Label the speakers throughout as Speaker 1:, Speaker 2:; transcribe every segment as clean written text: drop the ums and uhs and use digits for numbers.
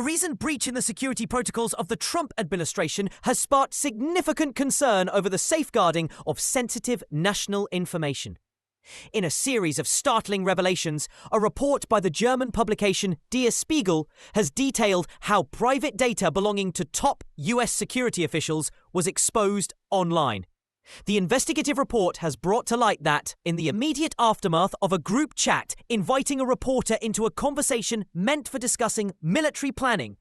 Speaker 1: recent breach in the security protocols of the Trump administration has sparked significant concern over the safeguarding of sensitive national information. In a series of startling revelations, a report by the German publication Der Spiegel has detailed how private data belonging to top US security officials was exposed online. The investigative report has brought to light that, in the immediate aftermath of a group chat inviting a reporter into a conversation meant for discussing military planning,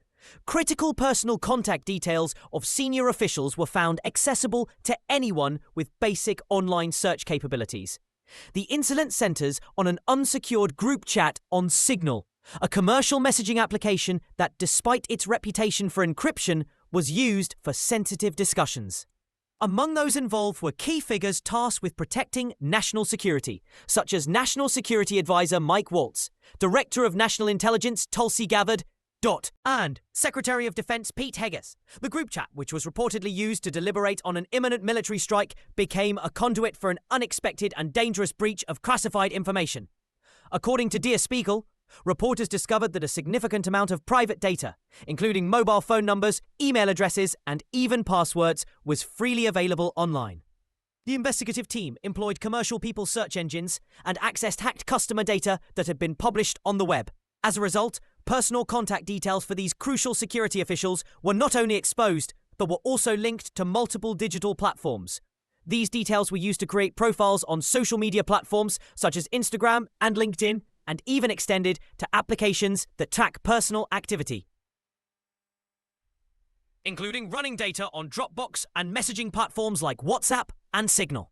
Speaker 1: critical personal contact details of senior officials were found accessible to anyone with basic online search capabilities. The incident centers on an unsecured group chat on Signal, a commercial messaging application that, despite its reputation for encryption, was used for sensitive discussions. Among those involved were key figures tasked with protecting national security, such as National Security Advisor Mike Waltz, Director of National Intelligence Tulsi Gabbard, and Secretary of Defense Pete Heges. The group chat, which was reportedly used to deliberate on an imminent military strike, became a conduit for an unexpected and dangerous breach of classified information. According to Der Spiegel, reporters discovered that a significant amount of private data, including mobile phone numbers, email addresses, and even passwords, was freely available online. The investigative team employed commercial people search engines and accessed hacked customer data that had been published on the web. As a result, personal contact details for these crucial security officials were not only exposed, but were also linked to multiple digital platforms. These details were used to create profiles on social media platforms such as Instagram and LinkedIn, and even extended to applications that track personal activity, including running data on Dropbox and messaging platforms like WhatsApp and Signal.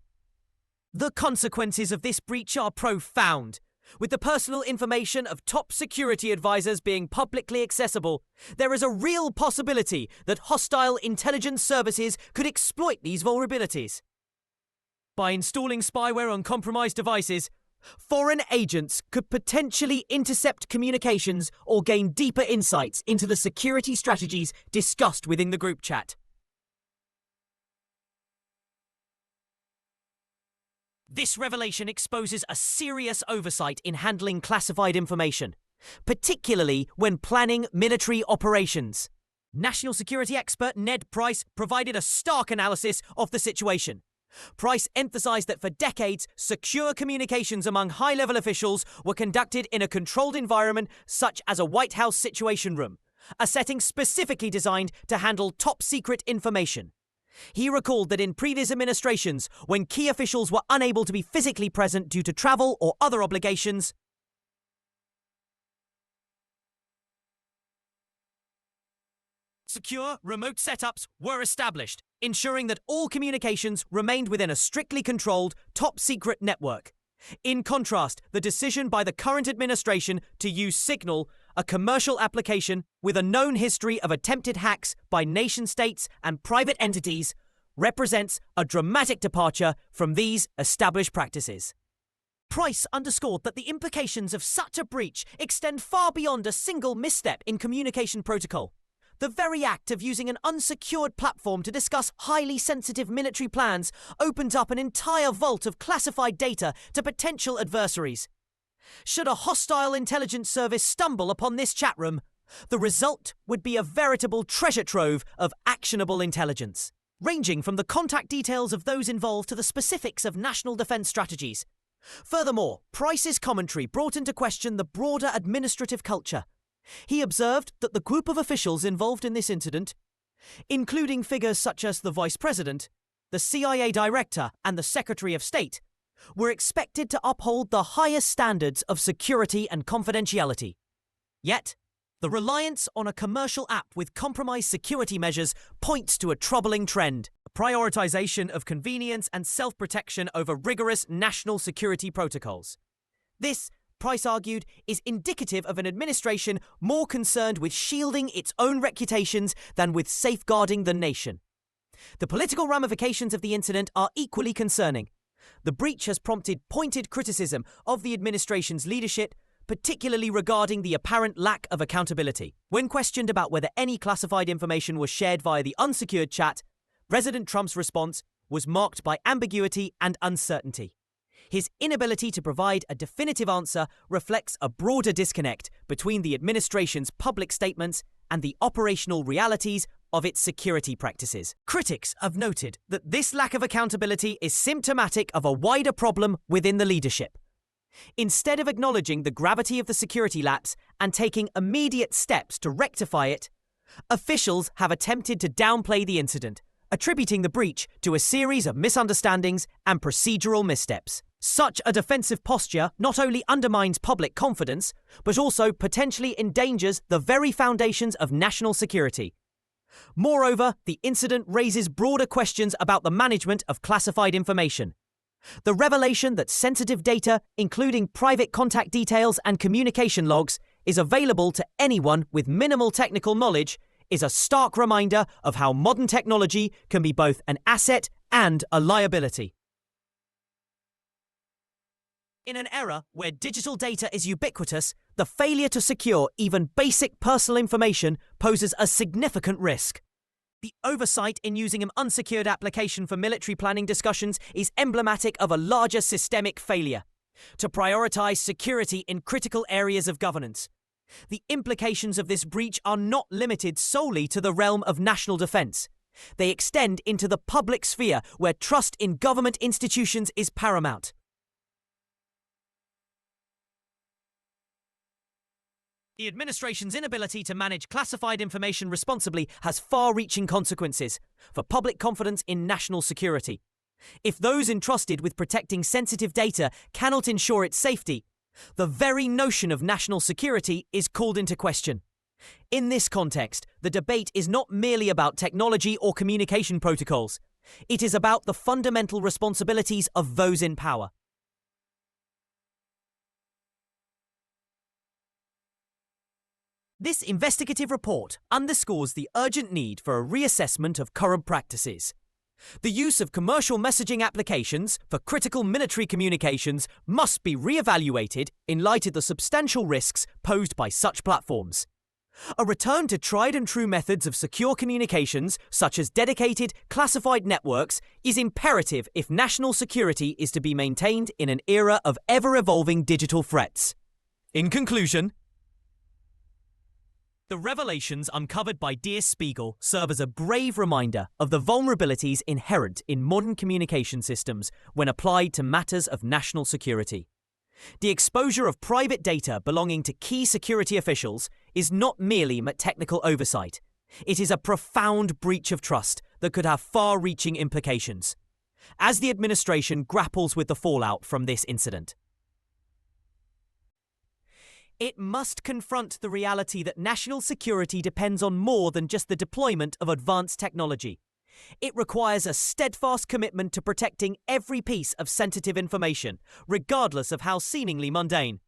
Speaker 1: The consequences of this breach are profound. With the personal information of top security advisors being publicly accessible, there is a real possibility that hostile intelligence services could exploit these vulnerabilities. By installing spyware on compromised devices, foreign agents could potentially intercept communications or gain deeper insights into the security strategies discussed within the group chat. This revelation exposes a serious oversight in handling classified information, particularly when planning military operations. National security expert Ned Price provided a stark analysis of the situation. Price emphasized that for decades, secure communications among high-level officials were conducted in a controlled environment such as a White House Situation Room, a setting specifically designed to handle top-secret information. He recalled that in previous administrations, when key officials were unable to be physically present due to travel or other obligations, secure remote setups were established, ensuring that all communications remained within a strictly controlled, top-secret network. In contrast, the decision by the current administration to use Signal, a commercial application with a known history of attempted hacks by nation-states and private entities, represents a dramatic departure from these established practices. Price underscored that the implications of such a breach extend far beyond a single misstep in communication protocol. The very act of using an unsecured platform to discuss highly sensitive military plans opens up an entire vault of classified data to potential adversaries. Should a hostile intelligence service stumble upon this chat room, the result would be a veritable treasure trove of actionable intelligence, ranging from the contact details of those involved to the specifics of national defense strategies. Furthermore, Price's commentary brought into question the broader administrative culture. He observed that the group of officials involved in this incident, including figures such as the Vice President, the CIA Director, and the Secretary of State, were expected to uphold the highest standards of security and confidentiality. Yet, the reliance on a commercial app with compromised security measures points to a troubling trend: a prioritization of convenience and self-protection over rigorous national security protocols. This, Price argued, is indicative of an administration more concerned with shielding its own reputations than with safeguarding the nation. The political ramifications of the incident are equally concerning. The breach has prompted pointed criticism of the administration's leadership, particularly regarding the apparent lack of accountability. When questioned about whether any classified information was shared via the unsecured chat, President Trump's response was marked by ambiguity and uncertainty. His inability to provide a definitive answer reflects a broader disconnect between the administration's public statements and the operational realities of its security practices. Critics have noted that this lack of accountability is symptomatic of a wider problem within the leadership. Instead of acknowledging the gravity of the security lapse and taking immediate steps to rectify it, officials have attempted to downplay the incident, attributing the breach to a series of misunderstandings and procedural missteps. Such a defensive posture not only undermines public confidence, but also potentially endangers the very foundations of national security. Moreover, the incident raises broader questions about the management of classified information. The revelation that sensitive data, including private contact details and communication logs, is available to anyone with minimal technical knowledge is a stark reminder of how modern technology can be both an asset and a liability. In an era where digital data is ubiquitous, the failure to secure even basic personal information poses a significant risk. The oversight in using an unsecured application for military planning discussions is emblematic of a larger systemic failure to prioritize security in critical areas of governance. The implications of this breach are not limited solely to the realm of national defense. They extend into the public sphere, where trust in government institutions is paramount. The administration's inability to manage classified information responsibly has far-reaching consequences for public confidence in national security. If those entrusted with protecting sensitive data cannot ensure its safety, the very notion of national security is called into question. In this context, the debate is not merely about technology or communication protocols. It is about the fundamental responsibilities of those in power. This investigative report underscores the urgent need for a reassessment of current practices. The use of commercial messaging applications for critical military communications must be re-evaluated in light of the substantial risks posed by such platforms. A return to tried-and-true methods of secure communications, such as dedicated, classified networks, is imperative if national security is to be maintained in an era of ever-evolving digital threats. In conclusion, the revelations uncovered by Der Spiegel serve as a brave reminder of the vulnerabilities inherent in modern communication systems when applied to matters of national security. The exposure of private data belonging to key security officials is not merely technical oversight. It is a profound breach of trust that could have far-reaching implications. As the administration grapples with the fallout from this incident, it must confront the reality that national security depends on more than just the deployment of advanced technology. It requires a steadfast commitment to protecting every piece of sensitive information, regardless of how seemingly mundane.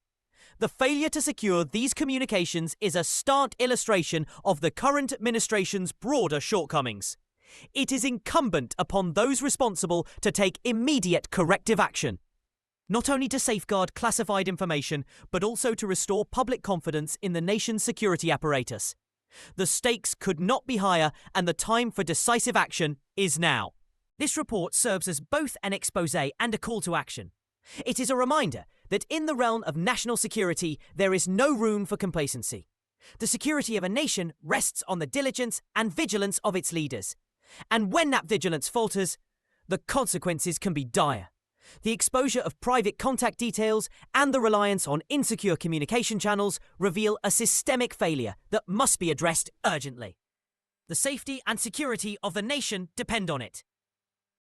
Speaker 1: The failure to secure these communications is a stark illustration of the current administration's broader shortcomings. It is incumbent upon those responsible to take immediate corrective action, not only to safeguard classified information, but also to restore public confidence in the nation's security apparatus. The stakes could not be higher, and the time for decisive action is now. This report serves as both an exposé and a call to action. It is a reminder that in the realm of national security, there is no room for complacency. The security of a nation rests on the diligence and vigilance of its leaders. And when that vigilance falters, the consequences can be dire. The exposure of private contact details and the reliance on insecure communication channels reveal a systemic failure that must be addressed urgently. The safety and security of the nation depend on it.